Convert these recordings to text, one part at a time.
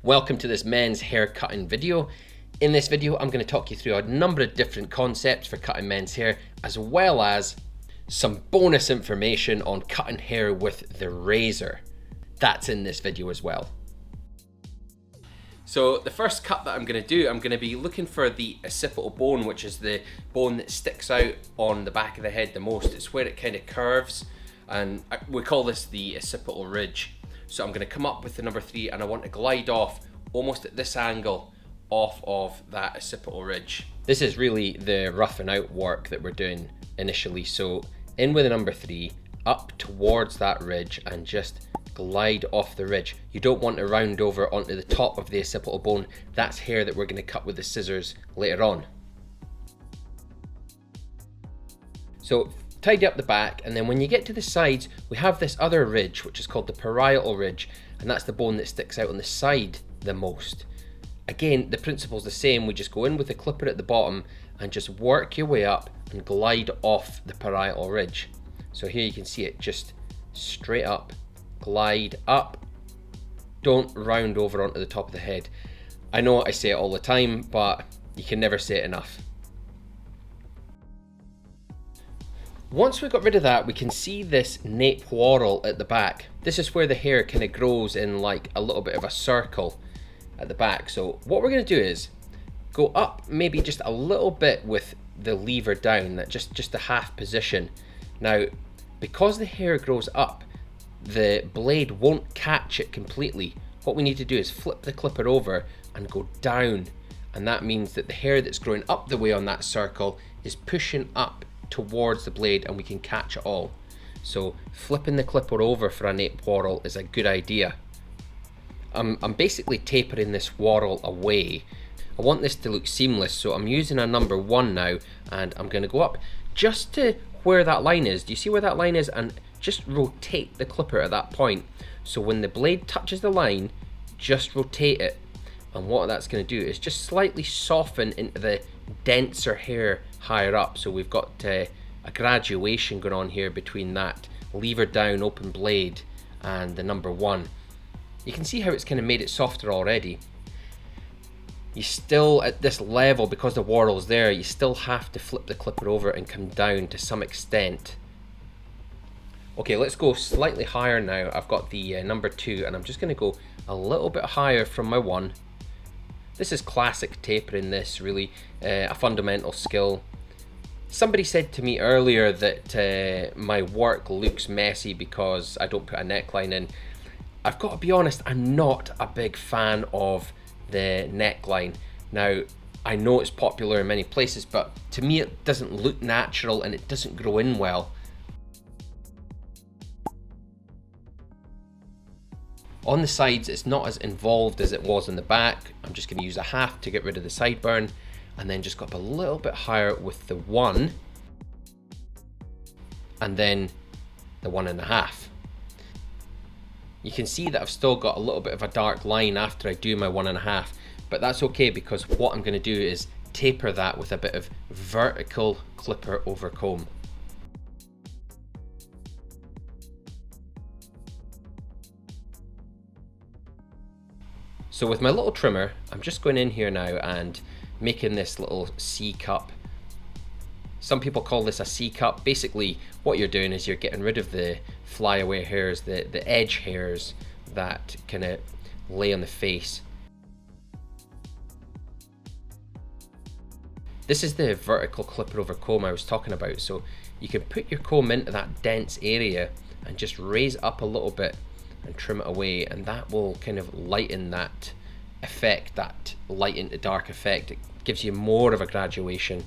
Welcome to this men's hair cutting video. In this video, I'm going to talk you through a number of different concepts for cutting men's hair, as well as some bonus information on cutting hair with the razor. That's in this video as well. So the first cut that I'm going to do, I'm going to be looking for the occipital bone, which is the bone that sticks out on the back of the head the most. It's where it kind of curves, and we call this the occipital ridge. So I'm going to come up with the number 3 and I want to glide off almost at this angle off of that occipital ridge. This is really the roughing out work that we're doing initially. So in with the number 3, up towards that ridge and just glide off the ridge. You don't want to round over onto the top of the occipital bone. That's hair that we're going to cut with the scissors later on. So tidy up the back, and then when you get to the sides, we have this other ridge which is called the parietal ridge, and that's the bone that sticks out on the side the most. Again, the principle's the same. We just go in with the clipper at the bottom and just work your way up and glide off the parietal ridge. So here you can see it, just straight up, glide up, don't round over onto the top of the head. I know I say it all the time, but you can never say it enough. Once we've got rid of that, we can see this nape whorl at the back. This is where the hair kind of grows in like a little bit of a circle at the back. So what we're going to do is go up maybe just a little bit with the lever down, that just a half position. Now, because the hair grows up, the blade won't catch it completely. What we need to do is flip the clipper over and go down, and that means that the hair that's growing up the way on that circle is pushing up towards the blade and we can catch it all. So flipping the clipper over for a nape whorl is a good idea. I'm basically tapering this whorl away. I want this to look seamless, so I'm using a number 1 now, and I'm going to go up just to where that line is. Do you see where that line is? And just rotate the clipper at that point. So when the blade touches the line, just rotate it. And what that's going to do is just slightly soften into the denser hair higher up. So we've got a graduation going on here between that lever down open blade and the number 1. You can see how it's kind of made it softer already. You still, at this level, because the whorl's there, you still have to flip the clipper over and come down to some extent. Okay, let's go slightly higher now. I've got the number 2, and I'm just going to go a little bit higher from my 1. This is classic tapering, this really, a fundamental skill. Somebody said to me earlier that my work looks messy because I don't put a neckline in. I've got to be honest, I'm not a big fan of the neckline. Now, I know it's popular in many places, but to me it doesn't look natural and it doesn't grow in well. On the sides, it's not as involved as it was in the back. I'm just going to use a half to get rid of the sideburn, and then just go up a little bit higher with the 1, and then the 1.5. You can see that I've still got a little bit of a dark line after I do my 1.5, but that's okay, because what I'm going to do is taper that with a bit of vertical clipper over comb. So with my little trimmer, I'm just going in here now and making this little C cup. Some people call this a C cup. Basically, what you're doing is you're getting rid of the flyaway hairs, the edge hairs that kind of lay on the face. This is the vertical clipper over comb I was talking about. So you can put your comb into that dense area and just raise up a little bit and trim it away, and that will kind of lighten that effect, that light into dark effect. It gives you more of a graduation.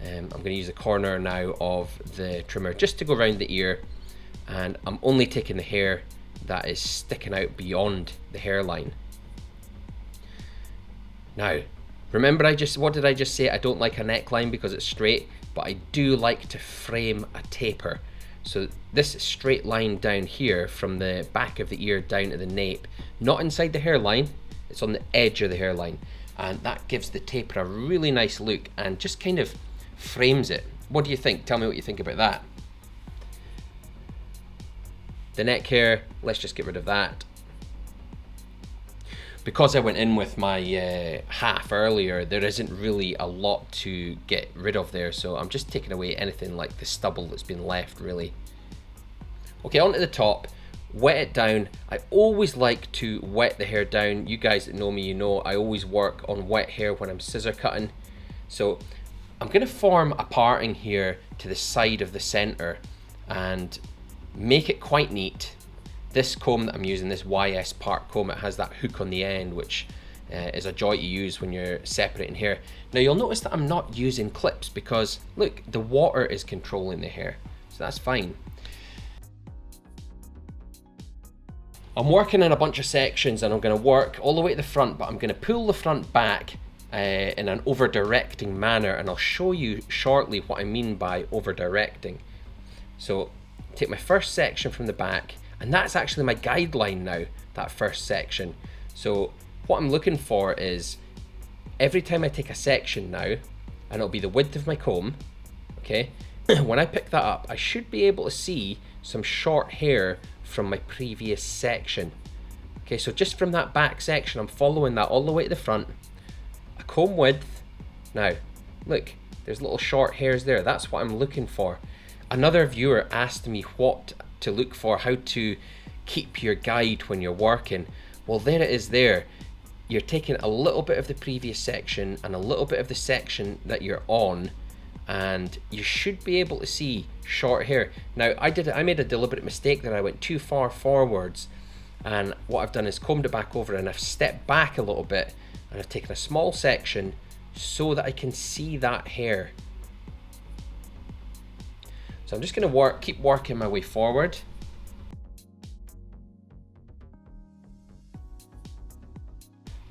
I'm going to use the corner now of the trimmer just to go around the ear, and I'm only taking the hair that is sticking out beyond the hairline. Now, remember what did I just say? I don't like a neckline because it's straight, but I do like to frame a taper. So this straight line down here from the back of the ear down to the nape, not inside the hairline, it's on the edge of the hairline, and that gives the taper a really nice look and just kind of frames it. What do you think? Tell me what you think about that. The neck hair, let's just get rid of that. because I went in with my half earlier, there isn't really a lot to get rid of there, so I'm just taking away anything like the stubble that's been left really. Okay, onto the top, wet it down. I always like to wet the hair down. You guys that know me, you know I always work on wet hair when I'm scissor cutting. So I'm going to form a parting here to the side of the center and make it quite neat. This comb that I'm using, this YS part comb, it has that hook on the end, which is a joint you use when you're separating hair. Now you'll notice that I'm not using clips because look, the water is controlling the hair, so that's fine. I'm working in a bunch of sections and I'm going to work all the way to the front, but I'm going to pull the front back in an over directing manner, and I'll show you shortly what I mean by over directing. So take my first section from the back, and that's actually my guideline now, that first section. So what I'm looking for is every time I take a section now, and it'll be the width of my comb, okay, when I pick that up I should be able to see some short hair from my previous section. Okay, so just from that back section I'm following that all the way to the front, a comb width. Now look, there's little short hairs there, that's what I'm looking for. Another viewer asked me what to look for, how to keep your guide when you're working. Well, there it is there. You're taking a little bit of the previous section and a little bit of the section that you're on, and you should be able to see short hair. Now I made a deliberate mistake there. I went too far forwards, and what I've done is combed it back over and I've stepped back a little bit and I've taken a small section so that I can see that hair. So I'm just going to keep working my way forward.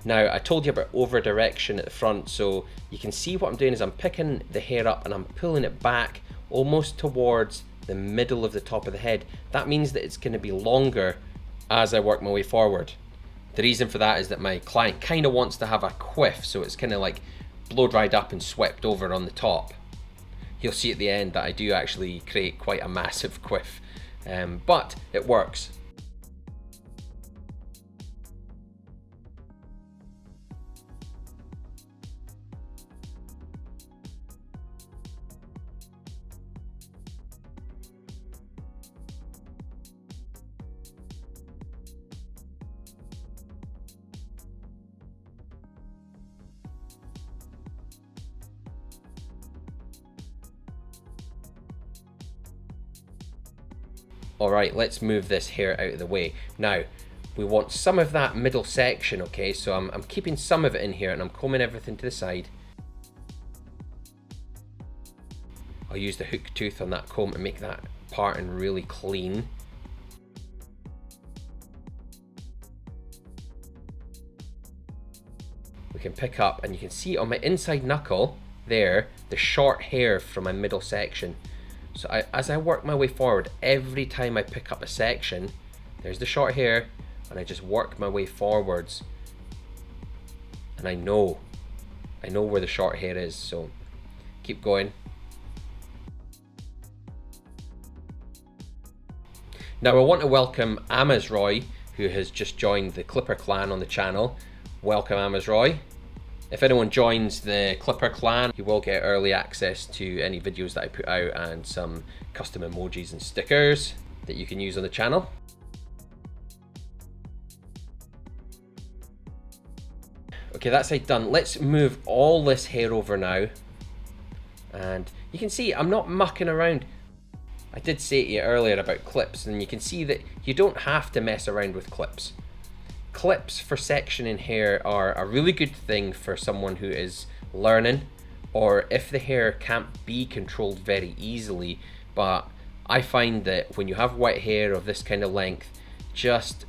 Now I told you about over direction at the front, so you can see what I'm doing is I'm picking the hair up and I'm pulling it back almost towards the middle of the top of the head. That means that it's going to be longer as I work my way forward. The reason for that is that my client kind of wants to have a quiff, so it's kind of like blow dried up and swept over on the top. You'll see at the end that I do actually create quite a massive quiff, but it works. Alright, let's move this hair out of the way. Now, we want some of that middle section, okay? So I'm keeping some of it in here and I'm combing everything to the side. I'll use the hook tooth on that comb to make that parting really clean. We can pick up and you can see on my inside knuckle there, the short hair from my middle section. So as I work my way forward, every time I pick up a section, there's the short hair, and I just work my way forwards. And I know where the short hair is, so keep going. Now I want to welcome Amazroy, who has just joined the Clipper clan on the channel. Welcome Amazroy. If anyone joins the Clipper clan, you will get early access to any videos that I put out and some custom emojis and stickers that you can use on the channel. Okay, that's it done. Let's move all this hair over now. And you can see I'm not mucking around. I did say to you earlier about clips, and you can see that you don't have to mess around with clips. Clips for sectioning hair are a really good thing for someone who is learning, or if the hair can't be controlled very easily. But I find that when you have wet hair of this kind of length, just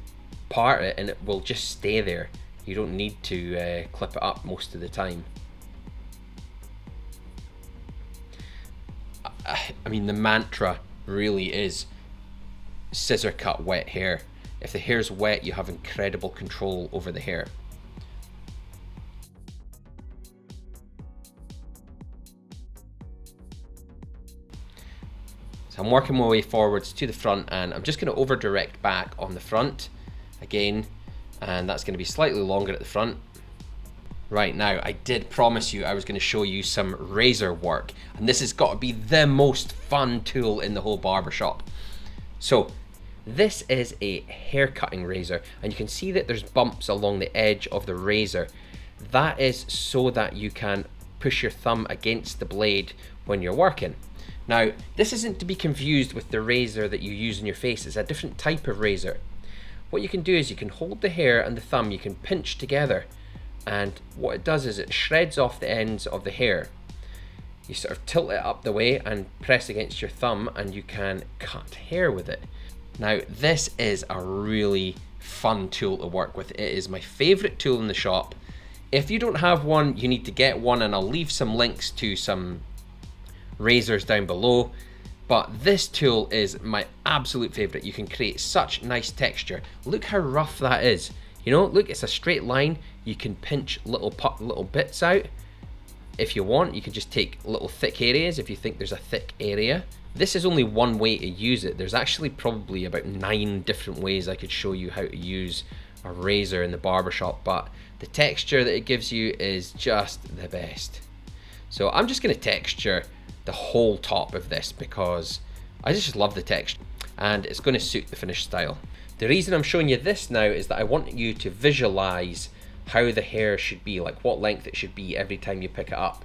part it and it will just stay there. You don't need to clip it up most of the time. I mean, the mantra really is scissor cut wet hair. If the hair's wet, you have incredible control over the hair. So I'm working my way forwards to the front, and I'm just going to over direct back on the front. Again, and that's going to be slightly longer at the front. Right, now I did promise you I was going to show you some razor work, and this has got to be the most fun tool in the whole barbershop. So this is a hair cutting razor, and you can see that there's bumps along the edge of the razor. That is so that you can push your thumb against the blade when you're working. Now, this isn't to be confused with the razor that you use on your face. It's a different type of razor. What you can do is you can hold the hair and the thumb, you can pinch together, and what it does is it shreds off the ends of the hair. You sort of tilt it up the way and press against your thumb, and you can cut hair with it. Now, this is a really fun tool to work with. It is my favorite tool in the shop. If you don't have one, you need to get one, and I'll leave some links to some razors down below. But this tool is my absolute favorite. You can create such nice texture. Look how rough that is. You know, look, it's a straight line. You can pinch little bits out. If you want, you can just take little thick areas if you think there's a thick area. This is only one way to use it. There's actually probably about 9 different ways I could show you how to use a razor in the barbershop, but the texture that it gives you is just the best. So I'm just going to texture the whole top of this because I just love the texture, and it's going to suit the finished style. The reason I'm showing you this now is that I want you to visualize how the hair should be, like what length it should be every time you pick it up.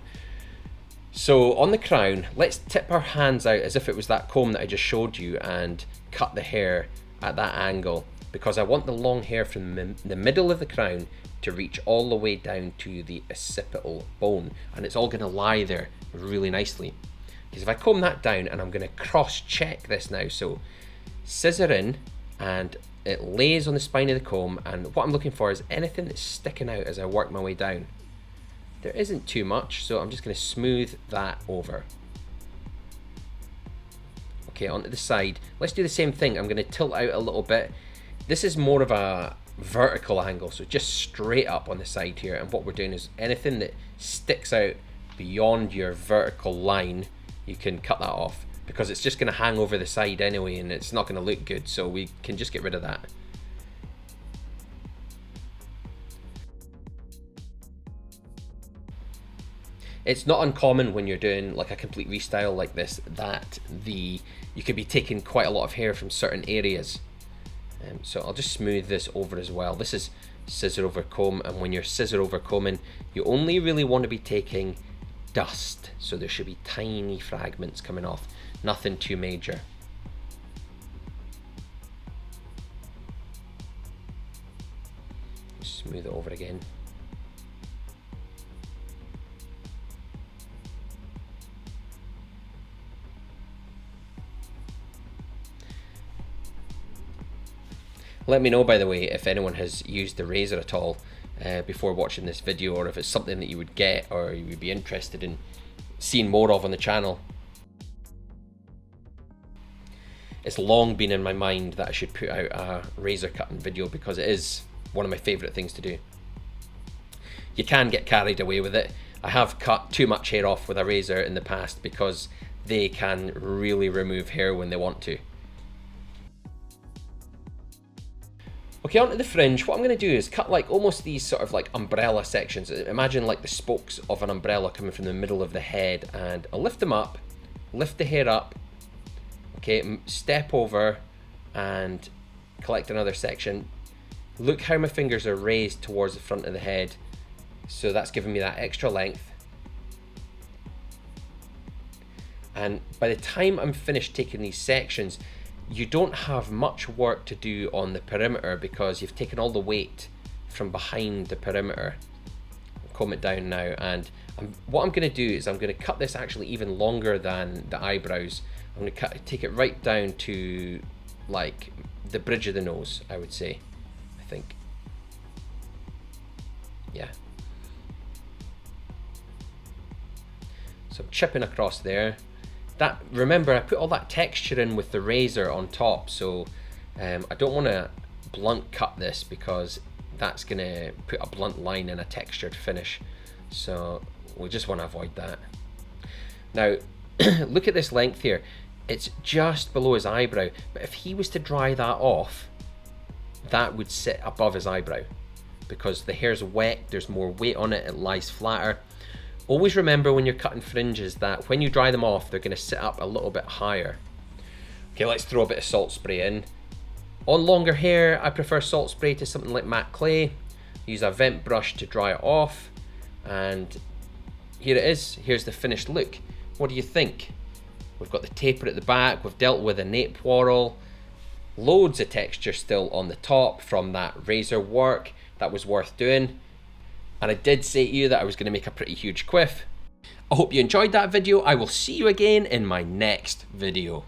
So on the crown, let's tip our hands out as if it was that comb that I just showed you and cut the hair at that angle, because I want the long hair from the middle of the crown to reach all the way down to the occipital bone, and it's all going to lie there really nicely. Because if I comb that down, and I'm going to cross check this now, so scissor in, and it lays on the spine of the comb, and what I'm looking for is anything that's sticking out as I work my way down. There isn't too much, so I'm just going to smooth that over. Okay, onto the side. Let's do the same thing. I'm going to tilt out a little bit. This is more of a vertical angle, so just straight up on the side here, and what we're doing is anything that sticks out beyond your vertical line, you can cut that off, because it's just going to hang over the side anyway, and it's not going to look good, so we can just get rid of that. It's not uncommon when you're doing like a complete restyle like this that you could be taking quite a lot of hair from certain areas. So I'll just smooth this over as well. This is scissor over comb, and when you're scissor over combing, you only really want to be taking dust, so there should be tiny fragments coming off, nothing too major. Smooth it over again. Let me know, by the way, if anyone has used the razor at all before watching this video, or if it's something that you would get or you would be interested in seeing more of on the channel. It's long been in my mind that I should put out a razor cutting video because it is one of my favourite things to do. You can get carried away with it. I have cut too much hair off with a razor in the past because they can really remove hair when they want to. Okay, onto the fringe. What I'm going to do is cut like almost these sort of like umbrella sections. Imagine like the spokes of an umbrella coming from the middle of the head, and I'll lift them up, lift the hair up, okay, step over and collect another section. Look how my fingers are raised towards the front of the head, so that's giving me that extra length. And by the time I'm finished taking these sections, you don't have much work to do on the perimeter because you've taken all the weight from behind the perimeter. I'll comb it down now, and what I'm going to do is I'm going to cut this actually even longer than the eyebrows. I'm going to take it right down to like the bridge of the nose, I would say, I think. Yeah. So I'm chipping across there. Remember, I put all that texture in with the razor on top, so I don't want to blunt cut this because that's going to put a blunt line in a textured finish, so we just want to avoid that. Now look at this length here. It's just below his eyebrow, but if he was to dry that off, that would sit above his eyebrow. Because the hair's wet, there's more weight on it, it lies flatter. Always remember when you're cutting fringes that when you dry them off, they're going to sit up a little bit higher. Okay, let's throw a bit of salt spray in. On longer hair, I prefer salt spray to something like matte clay. Use a vent brush to dry it off. And here it is. Here's the finished look. What do you think? We've got the taper at the back. We've dealt with a nape whorl. Loads of texture still on the top from that razor work. That was worth doing. And I did say to you that I was going to make a pretty huge quiff. I hope you enjoyed that video. I will see you again in my next video.